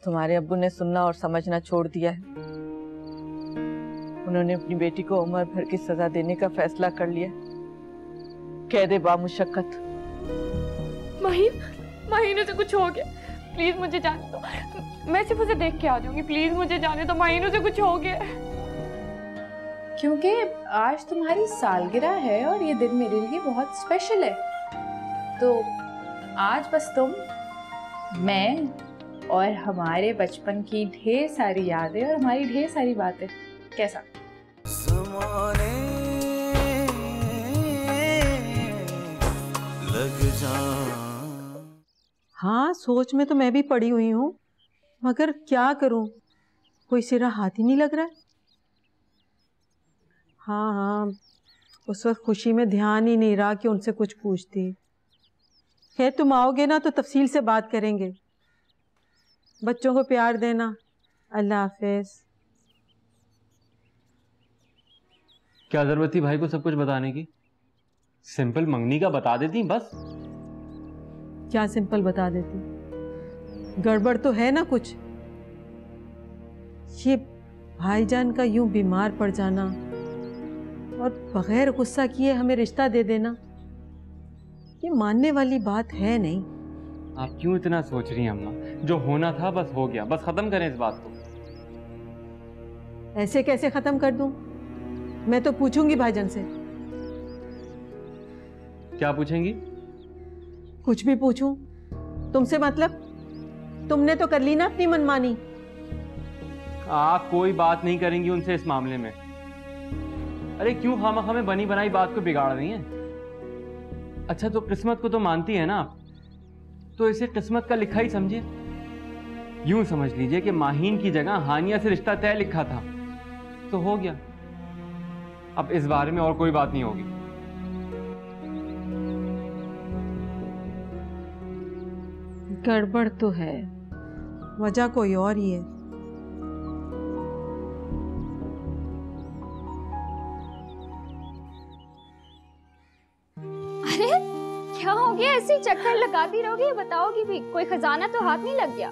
तुम्हारे अब्बू ने सुनना और समझना छोड़ दिया है। उन्होंने अपनी बेटी को उम्र भर की सजा देने का फैसला कर लिया। कैदे बामुशक्कत। महीनों से कुछ हो गया, प्लीज मुझे जाने दो। मैं सिर्फ उसे देख के आ जाऊंगी, प्लीज मुझे जाने दो। महीनों से कुछ हो गया। क्योंकि आज तुम्हारी सालगिरह है और ये दिन मेरे लिए बहुत स्पेशल है, तो आज बस तुम, मैं और हमारे बचपन की ढेर सारी यादें और हमारी ढेर सारी बातें। कैसा? लग जा। हाँ, सोच में तो मैं भी पड़ी हुई हूँ, मगर क्या करूँ, कोई सिरा हाथ ही नहीं लग रहा है। हाँ, उस वक्त खुशी में ध्यान ही नहीं रहा कि उनसे कुछ पूछती। खैर, तुम आओगे ना तो तफसील से बात करेंगे। बच्चों को प्यार देना। अल्लाह हाफिज। क्या जरूरत थी भाई को सब कुछ बताने की? सिंपल मंगनी का बता देती बस। क्या सिंपल बता देती? गड़बड़ तो है ना कुछ। ये भाईजान का यूं बीमार पड़ जाना और बगैर गुस्सा किए हमें रिश्ता दे देना, ये मानने वाली बात है नहीं। आप क्यों इतना सोच रही हैं अम्मा? जो होना था बस हो गया, बस खत्म करें इस बात को। ऐसे कैसे खत्म कर दूं? मैं तो पूछूंगी भाईजान से। क्या पूछेंगी? कुछ भी पूछूं? तुमसे मतलब? तुमने तो कर ली ना अपनी मनमानी। आप कोई बात नहीं करेंगी उनसे इस मामले में। अरे क्यों खामखा में बनी बनाई बात को बिगाड़ रही हैं? अच्छा, तो किस्मत को तो मानती है ना आप, तो इसे किस्मत का लिखा ही समझिए। यूं समझ लीजिए कि माहीन की जगह हानिया से रिश्ता तय लिखा था, तो हो गया। अब इस बारे में और कोई बात नहीं होगी। गड़बड़ तो है, वजह कोई और ही है। अरे क्या हो गया? ऐसे ही चक्कर लगाती रहोगी, बताओगी भी? कोई खजाना तो हाथ नहीं लग गया?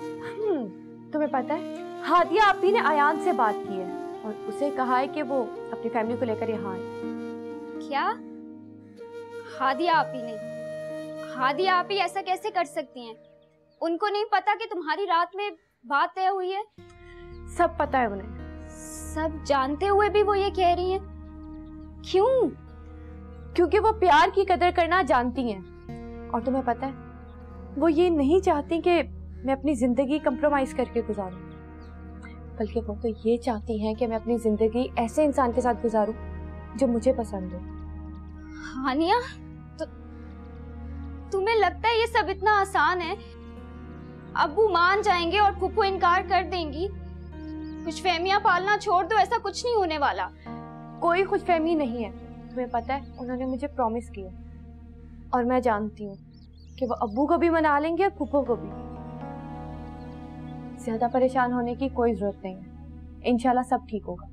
तुम्हें पता है, हादिया आपी ने अयान से बात की है और उसे कहा है कि वो अपनी फैमिली को लेकर यहाँ आए। क्या? हादिया आपी ने? हादिया आपी ऐसा कैसे कर सकती हैं? उनको नहीं पता कि तुम्हारी रात में बात तय हुई है? सब पता है उन्हें। सब जानते हुए भी वो ये कह रही हैं? क्यों? क्योंकि वो प्यार की कदर करना जानती हैं और तुम्हें पता है, वो ये नहीं चाहती कि मैं अपनी जिंदगी कंप्रोमाइज करके गुजारूं, बल्कि वो तो ये चाहती हैं कि मैं अपनी जिंदगी ऐसे इंसान के साथ गुजारूं जो मुझे पसंद हो। हानिया, तो तुम्हें लगता है ये सब इतना आसान है? अब्बू मान जाएंगे और फूफू इनकार कर देंगी। कुछ फहमियां पालना छोड़ दो, ऐसा कुछ नहीं होने वाला। कोई कुछ फहमी नहीं है। तुम्हें पता है, उन्होंने मुझे प्रॉमिस किया और मैं जानती हूँ कि वो अब्बू को भी मना लेंगे और फूफू को भी। ज्यादा परेशान होने की कोई जरूरत नहीं है, इंशाल्लाह सब ठीक होगा।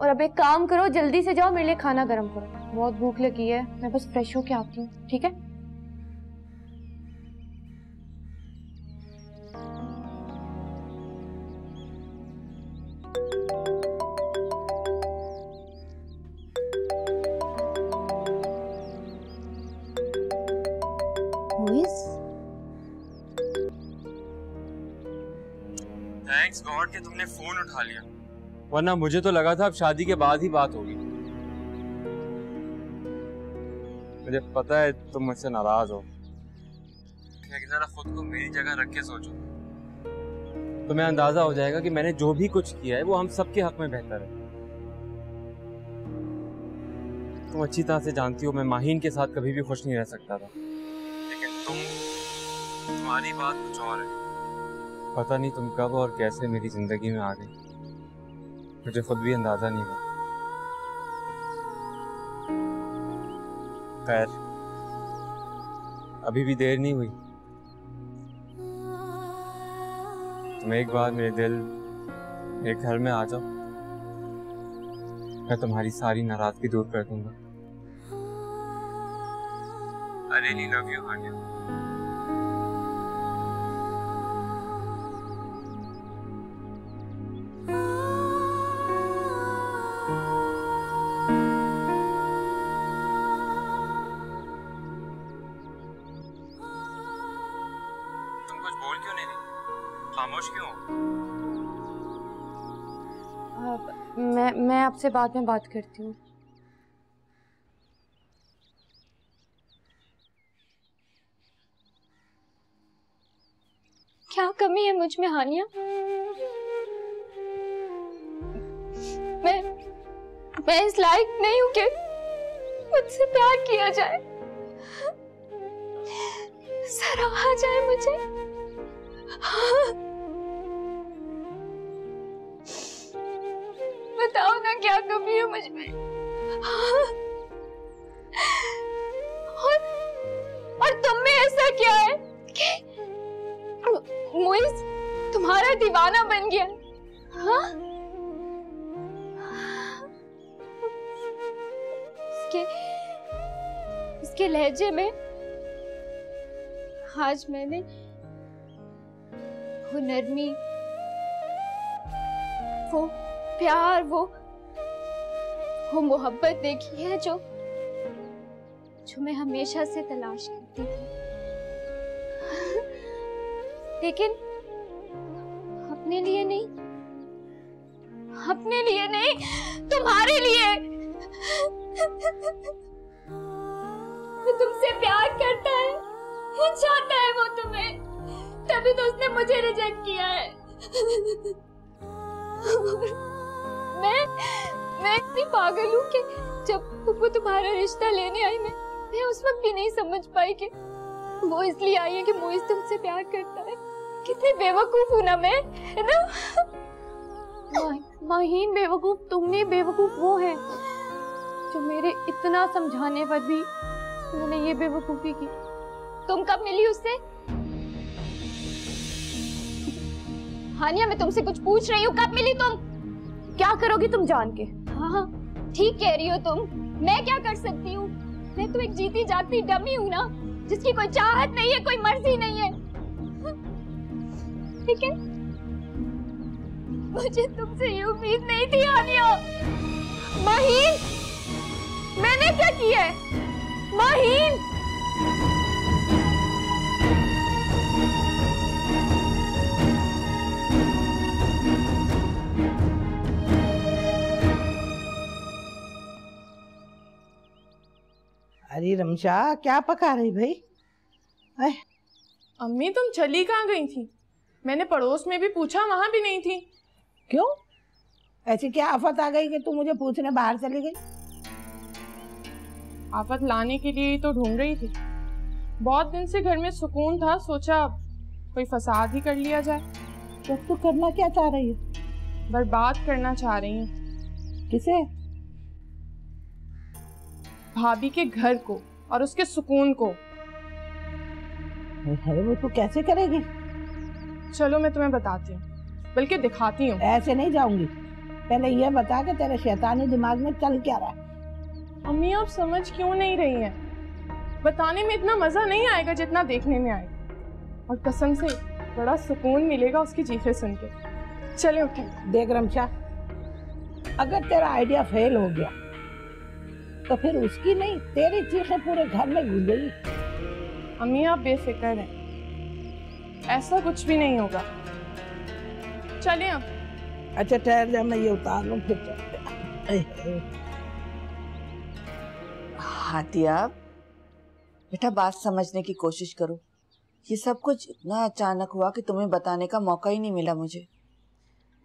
और अब एक काम करो, जल्दी से जाओ, मेरे लिए खाना गर्म करो, बहुत भूख लगी है। मैं बस फ्रेश होके आती हूँ, ठीक है? थैंक्स गॉड कि तुमने फोन उठा लिया, वरना मुझे तो लगा था अब शादी के बाद ही बात होगी। मुझे पता है तुम मुझसे नाराज हो, लेकिन जरा खुद को मेरी जगह रख के सोचो, तुम्हें अंदाजा हो जाएगा कि मैंने जो भी कुछ किया है वो हम सबके हक में बेहतर है। तुम अच्छी तरह से जानती हो मैं माहीन के साथ कभी भी खुश नहीं रह सकता था, लेकिन तुम्हारी बात कुछ और है। पता नहीं तुम कब और कैसे मेरी जिंदगी में आ गई, मुझे खुद भी अंदाजा नहीं हुआ। खैर, अभी भी देर नहीं हुई। तुम एक बार मेरे दिल, मेरे घर में आ जाओ, मैं तुम्हारी सारी नाराजगी दूर कर दूंगा। I really love you, Anya. कुछ बोल क्यों नहीं रही? खामोश क्यों? मैं आपसे बाद में बात करती हूँ। क्या कमी है मुझ में हानिया? मैं इस लायक नहीं हूँ कि मुझसे प्यार किया जाए, सराहा जाए मुझे। बताओ ना क्या कमी है मुझ में? और तुम में ऐसा क्या है कि मुइज़ तुम्हारा दीवाना बन गया? हाँ? इसके लहजे में आज मैंने वो नरमी, वो प्यार, वो मोहब्बत देखी है जो मैं हमेशा से तलाश करती थी। लेकिन अपने लिए नहीं, अपने लिए नहीं, तुम्हारे लिए। वो तुमसे प्यार करता है, वो चाहता है वो तुम्हें, तभी तो उसने मुझे रिजेक्ट किया है। मैं इतनी पागल हूँ कि जब वो तुम्हारा रिश्ता लेने आई, मैं उस वक्त भी नहीं समझ पाई कि वो इसलिए आई है कि मुइज़ तुमसे प्यार करता है। कितनी बेवकूफ हूँ ना मैं, है ना? माहीन बेवकूफ तुम नहीं, बेवकूफ वो है जो मेरे इतना समझाने पर भी उन्होंने ये बेवकूफी की। तुम कब मिली उससे? हानिया, मैं तुमसे कुछ पूछ रही हूँ, कब मिली तुम? क्या करोगी तुम जान के? हाँ, ठीक कह रही हो तुम। मैं क्या कर सकती हूँ? मैं तो एक जीती जागती डमी हूँ ना, जिसकी कोई चाहत नहीं है, कोई मर्जी नहीं है। लेकिन मुझे तुमसे ये उम्मीद नहीं थी हानिया। माहीन, मैंने क्या किया है? माहीन, अरे रमशा, क्या पका रही भाई? अम्मी तुम चली कहाँ गई थी? मैंने पड़ोस में भी पूछा, वहां भी नहीं थी। क्यों? ऐसी क्या आफत आ गई कि तू मुझे पूछने बाहर चली गई? आफत लाने के लिए ही तो ढूंढ रही थी। बहुत दिन से घर में सुकून था, सोचा कोई फसाद ही कर लिया जाए। तो तू करना क्या चाह रही है? बर्बाद करना चाह रही हूँ। किसे? भाभी के घर को और उसके सुकून को। है वो तू कैसे करेगी? चलो मैं तुम्हें बताती हूँ, बल्कि दिखाती हूँ। ऐसे नहीं जाऊंगी, पहले ये बता कि तेरे शैतानी दिमाग में चल क्या रहा है? अम्मी आप समझ क्यों नहीं रही हैं? बताने में इतना मजा नहीं आएगा जितना देखने में आएगा, और कसम से बड़ा सुकून मिलेगा उसकी चीखें सुन के। चले उठे। देख रमशा, अगर तेरा आइडिया फेल हो गया तो फिर उसकी नहीं तेरी चीखें पूरे घर में गूंजेगी। अम्मी आप बेफिक्र हैं, ऐसा कुछ भी नहीं होगा। चलें अब। अच्छा ठहर जा, मैं ये उतार लूं फिर चलते। हातिया बेटा, बात समझने की कोशिश करो। ये सब कुछ इतना अचानक हुआ कि तुम्हें बताने का मौका ही नहीं मिला मुझे।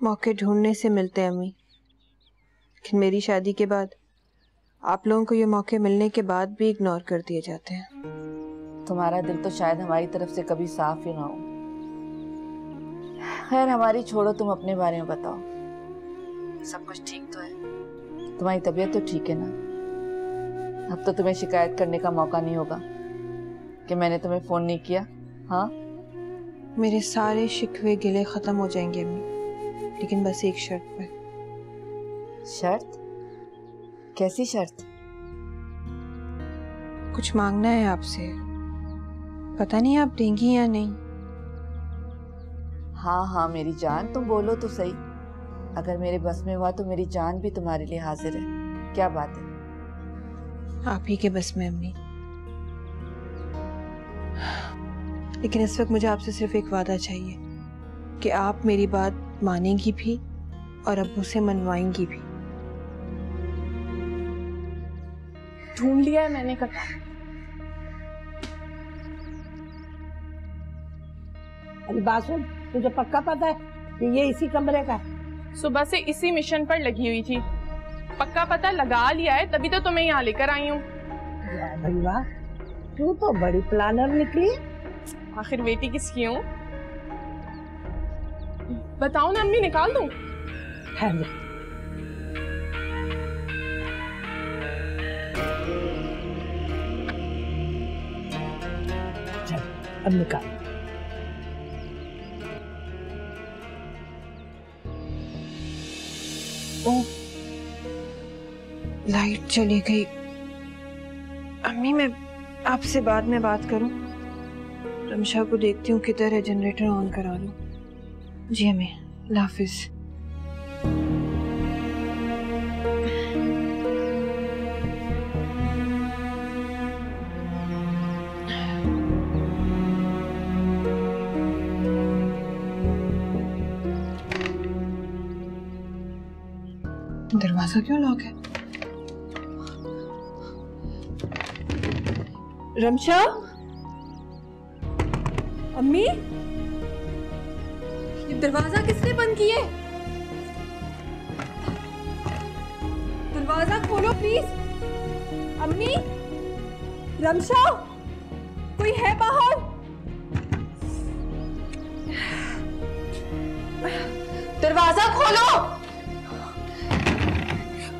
मौके ढूंढने से मिलते हैं अम्मी, लेकिन मेरी शादी के बाद आप लोगों को ये मौके मिलने के बाद भी इग्नोर कर दिए जाते हैं। तुम्हारा दिल तो शायद हमारी तरफ से कभी साफ ही ना हो। खैर हमारी छोड़ो, तुम अपने बारे में बताओ। सब कुछ ठीक तो है? तुम्हारी तबीयत तो ठीक है ना? अब तो तुम्हें शिकायत करने का मौका नहीं होगा कि मैंने तुम्हें फोन नहीं किया। हाँ, मेरे सारे शिकवे गिले खत्म हो जाएंगे अम्मी, लेकिन बस एक शर्त पे। शर्त? कैसी शर्त? कुछ मांगना है आपसे, पता नहीं आप देंगी या नहीं। हाँ हाँ मेरी जान, तुम बोलो तो सही। अगर मेरे बस में हुआ तो मेरी जान भी तुम्हारे लिए हाजिर है। क्या बात है? आप ही के बस में अम्मी। लेकिन इस वक्त मुझे आपसे सिर्फ एक वादा चाहिए कि आप मेरी बात मानेंगी भी और अब्बू से मनवाएंगी भी। ढूंढ लिया है मैंने कहा। अरे बात सुन, तुझे पक्का पता है कि ये इसी कमरे का है? सुबह से इसी मिशन पर लगी हुई थी, पक्का पता लगा लिया है, तभी तो तुम्हें यहाँ लेकर आई हूँ। वाह भाई वाह, तू तो बड़ी प्लानर निकली। आखिर बेटी किसकी हूँ? बताओ ना अम्मी, निकाल दूँ? ठहर। चल अब निकाल। ओ, लाइट चली गई। अम्मी मैं आपसे बाद में बात करूं? रमशा को देखती हूँ किधर है, जनरेटर ऑन करा लूं। जी अम्मी, अल्लाह हाफिज। दरवाजा क्यों लॉक है? रमशा, अम्मी, ये दरवाजा किसने बंद किया है? दरवाजा खोलो प्लीज। अम्मी, रमशा, कोई है बाहर? दरवाजा खोलो,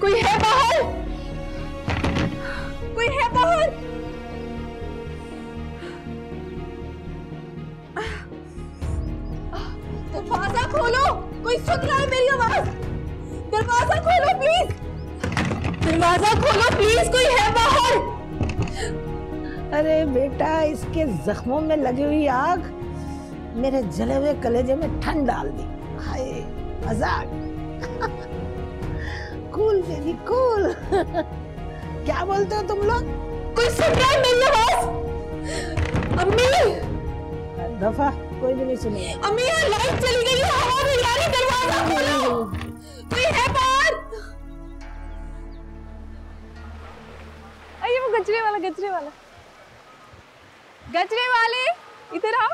कोई है बाहर? कोई है बाहर? दरवाजा खोलो, कोई सुन रहा है मेरी आवाज? दरवाजा खोलो प्लीज, दरवाजा खोलो प्लीज, कोई है बाहर? अरे बेटा, इसके जख्मों में लगी हुई आग मेरे जले हुए कलेजे में ठंड डाल दी। हाय मजाक। Cool baby cool. क्या बोलते हो तुम लोग? कोई सुन रहा है मेरी आवाज? अम्मी, दफा कोई भी नहीं सुनेगा। अम्मी यहाँ लाइट चली गई, हवा नहीं आ रही, दरवाजा खोलो, कोई है बाहर? अरे वो गजरे वाला, गजरे वाला, गजरे वाले इधर आओ।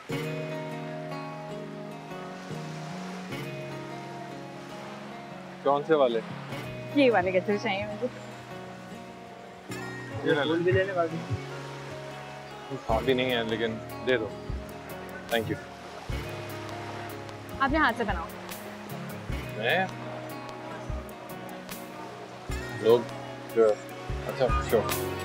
कौन से वाले? ये वाले गजरे चाहिए मुझे। फूल भी लेने वाले? खाती नहीं है लेकिन दे दो। Thank you. आप यहाँ हाथ से बनाओ। मैं लोग अच्छा श्योर।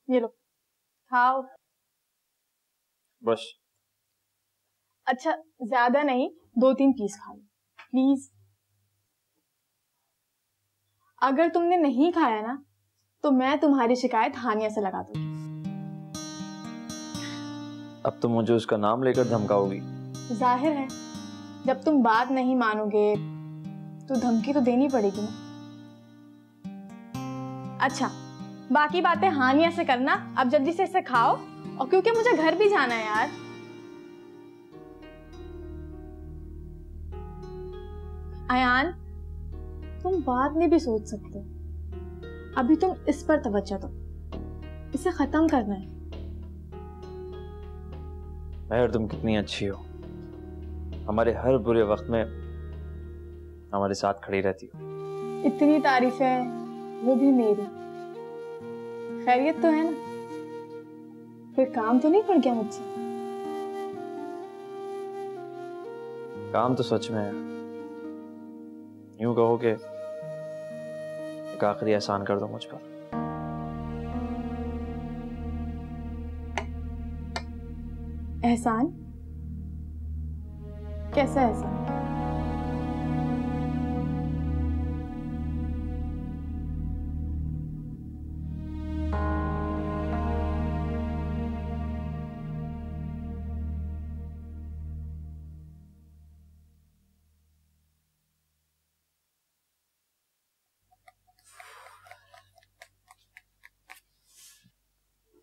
ये लो, खाओ। बस। अच्छा ज्यादा नहीं, 2-3 पीस खा लो प्लीज। अगर तुमने नहीं खाया ना तो मैं तुम्हारी शिकायत हानिया से लगा दूंगी। अब तो मुझे उसका नाम लेकर धमकाओगी? जाहिर है, जब तुम बात नहीं मानोगे तो धमकी तो देनी पड़ेगी ना। अच्छा, बाकी बातें हानिया से करना, अब जल्दी से इसे खाओ, और क्योंकि मुझे घर भी जाना है यार। अयान, तुम बाद में भी सोच सकते हो, अभी तुम इस पर तवज्जो दो, इसे खत्म करना है। महर, तुम कितनी अच्छी हो, हमारे हर बुरे वक्त में हमारे साथ खड़ी रहती हो। इतनी तारीफें, वो भी मेरी। खैरियत तो है ना? फिर काम तो नहीं पड़ गया मुझसे? काम तो सच में है, यूं कहो कि एक आखिरी एहसान कर दो मुझ पर। एहसान? कैसा एहसान?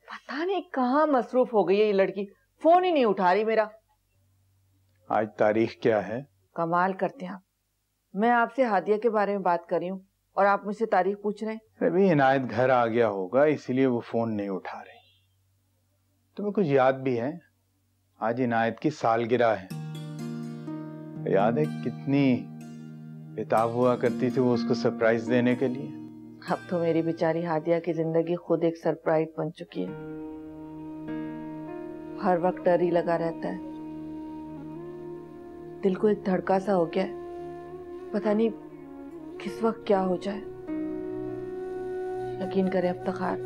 पता नहीं कहाँ मसरूफ हो गई है ये लड़की, फोन ही नहीं उठा रही मेरा। आज तारीख क्या है? कमाल करते हैं आप, मैं आपसे हादिया के बारे में बात कर रही हूँ और आप मुझसे तारीख पूछ रहे हैं। अभी इनायत घर आ गया होगा इसलिए वो फोन नहीं उठा रही। तुम्हें कुछ याद भी है? आज इनायत की सालगिरह है। याद है कितनी बेताब हुआ करती थी वो उसको सरप्राइज देने के लिए। अब तो मेरी बेचारी हादिया की जिंदगी खुद एक सरप्राइज बन चुकी है। हर वक्त डर ही लगा रहता है, दिल को एक धड़का सा हो गया है, पता नहीं किस वक्त क्या हो जाए। यकीन करें इफ्तिखार,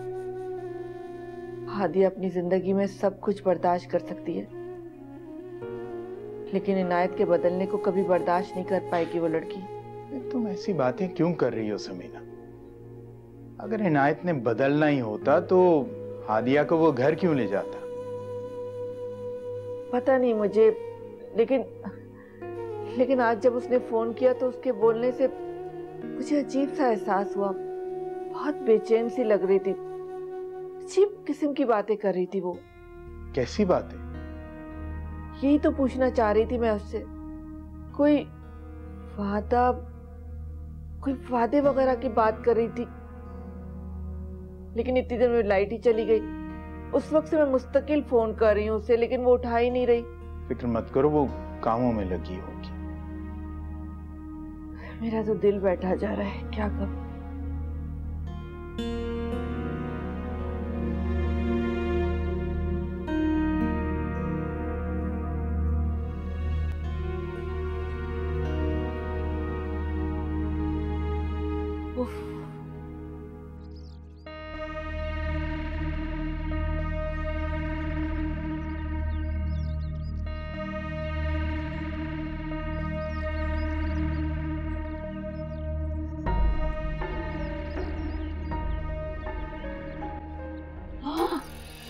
हादिया अपनी जिंदगी में सब कुछ बर्दाश्त कर सकती है, लेकिन इनायत के बदलने को कभी बर्दाश्त नहीं कर पाएगी वो लड़की। तुम ऐसी बातें क्यों कर रही हो समीना? अगर इनायत ने बदलना ही होता तो हादिया को वो घर क्यों ले जाता? पता नहीं मुझे, लेकिन आज जब उसने फोन किया तो उसके बोलने से मुझे अजीब सा एहसास हुआ। बहुत बेचैन सी लग रही थी, अजीब किस्म की बातें कर रही थी वो। कैसी बातें? यही तो पूछना चाह रही थी मैं उससे। कोई वादे वगैरह की बात कर रही थी, लेकिन इतनी देर में लाइट ही चली गई। उस वक्त से मैं मुस्तकिल फोन कर रही हूँ उसे, लेकिन वो उठा ही नहीं रही। फिक्र मत करो, वो कामों में लगी होगी। मेरा तो दिल बैठा जा रहा है, क्या करूं?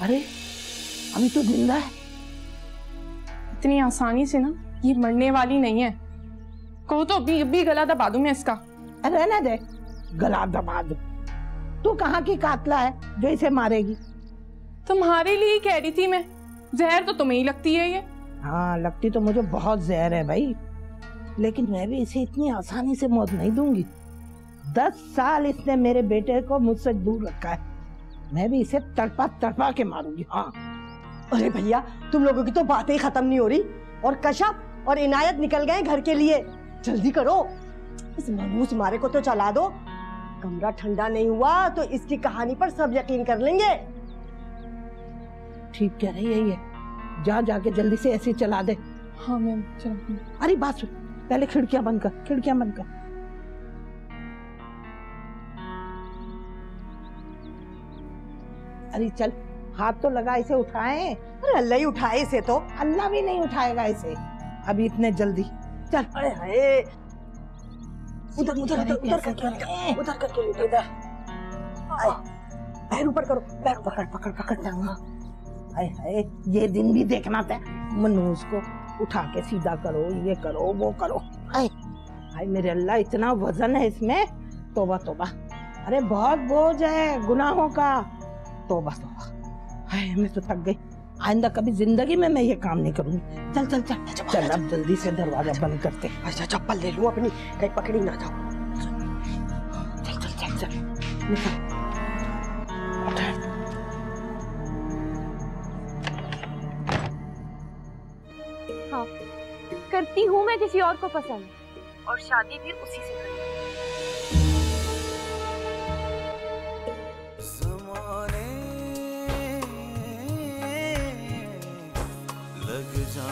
अरे अभी तो जिंदा है। इतनी आसानी से ना ये मरने वाली नहीं है। कहो तो अभी गला दबा दूं मैं इसका। अरे रहने दे, गला दबा दो। तू कहाँ की कातला है जो इसे मारेगी? तुम्हारे लिए ही कह रही थी मैं, जहर तो तुम्हें ही लगती है ये। हाँ लगती तो मुझे बहुत जहर है भाई, लेकिन मैं भी इसे इतनी आसानी से मौत नहीं दूंगी। 10 साल इसने मेरे बेटे को मुझसे दूर रखा है, मैं भी इसे तड़पा के मारूंगी। हाँ। अरे भैया तुम लोगों की तो बातें ही खत्म नहीं हो रही, और कश्यप और इनायत निकल गए घर के लिए। जल्दी करो, इस मनहूस मारे को तो चला दो। कमरा ठंडा नहीं हुआ तो इसकी कहानी पर सब यकीन कर लेंगे। ठीक कह रही है ये, जाके जल्दी से ऐसे चला दे। हाँ मैं चलती हूँ। अरे बात सुन, पहले खिड़कियां बंद कर, खिड़कियां बंद कर। अरे चल, हाथ तो लगा, इसे उठाए। अरे अल्लाह ही उठाए इसे तो। अल्लाह भी नहीं उठाएगा इसे अभी इतने जल्दी। चल। अरे हाय, उधर करके इधर। पैर ऊपर करो, पैर पकड़ टांगा। हाय हाय, ये दिन भी देखना था मनहूस को। उठा के सीधा करो, ये करो, वो करो। आए आए मेरे अल्लाह, इतना वजन है इसमें, तौबा तौबा। अरे बहुत बोझ है गुनाहों का, तौबा तौबा। हाय मैं तो थक गई, आइंदा कभी जिंदगी में मैं ये काम नहीं करूंगी। चल चल चल चल, अब जल्दी से दरवाजा बंद करते। अच्छा चप्पल ले लूं अपनी, कहीं पकड़ी ना जाओ। चल चल चल चल निकल। हाँ, करती हूँ मैं किसी और को पसंद, और शादी भी उसी से करूँगी। लग जा